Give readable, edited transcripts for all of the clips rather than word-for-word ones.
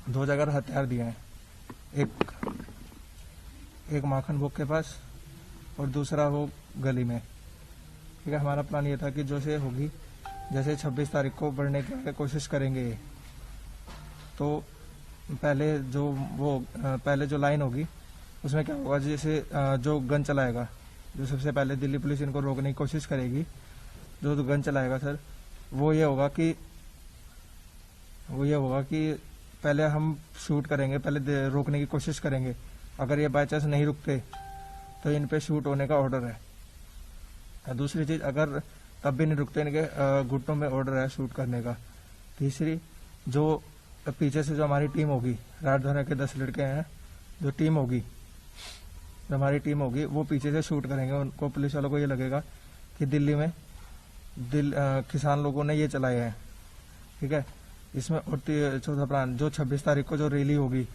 दो जगह हथियार दिए हैं, एक माखन भोग के पास और दूसरा वो गली में। ठीक है, हमारा प्लान ये था कि जो से होगी, जैसे 26 तारीख को बढ़ने की कोशिश करेंगे, तो पहले जो लाइन होगी उसमें क्या होगा, जैसे जो गन चलाएगा, जो सबसे पहले दिल्ली पुलिस इनको रोकने की कोशिश करेगी, जो गन चलाएगा सर, वो ये होगा कि पहले हम शूट करेंगे, पहले रोकने की कोशिश करेंगे। अगर ये बाई चांस नहीं रुकते तो इन पे शूट होने का ऑर्डर है। दूसरी चीज, अगर तब भी नहीं रुकते, इनके घुटनों में ऑर्डर है शूट करने का। तीसरी, जो पीछे से जो हमारी टीम होगी, रात धोने के 10 लड़के हैं, जो हमारी टीम होगी वो पीछे से शूट करेंगे। उनको, पुलिस वालों को ये लगेगा कि दिल्ली में किसान लोगों ने ये चलाए हैं। ठीक है, इसमें और चौथा प्लान, जो 26 तारीख को जो रैली होगी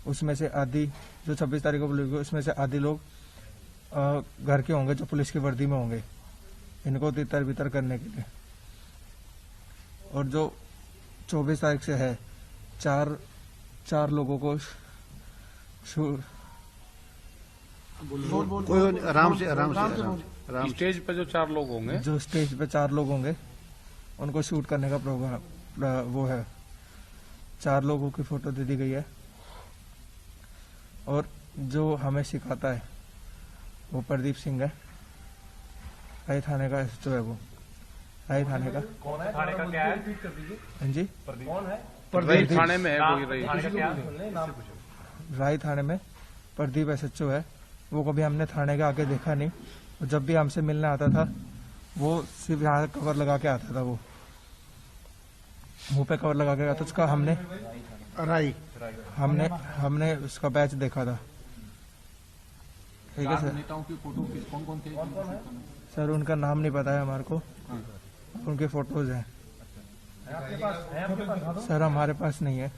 उसमें से आधी, जो 26 तारीख को होगी उसमें से आधी लोग घर के होंगे जो पुलिस की वर्दी में होंगे, इनको तितर बितर करने के लिए। और जो 24 तारीख से है, चार लोगों को आराम से स्टेज पे जो 4 लोग होंगे, उनको शूट करने का प्रोग्राम वो है। 4 लोगों की फोटो दे दी गई है। और जो हमें सिखाता है वो प्रदीप सिंह है, राय थाने का जो है, वो राय थाने का। कौन है? थाने का क्या है? हाँ जी, कौन है? प्रदीप थाने में है कोई रही? राय थाने में प्रदीप SHO है। वो कभी हमने थाने के आगे देखा नहीं, और जब भी हमसे मिलने आता था वो सिर्फ यहाँ कवर लगा के आता था, वो मुंह पे कवर लगा के आता। उसका हमने उसका बैच देखा था। ठीक है सर। नेताओं की फोटो कौन थे? सर उनका नाम नहीं पता है हमारे को, उनके फोटोज हैं। आपके पास है? सर हमारे पास नहीं है।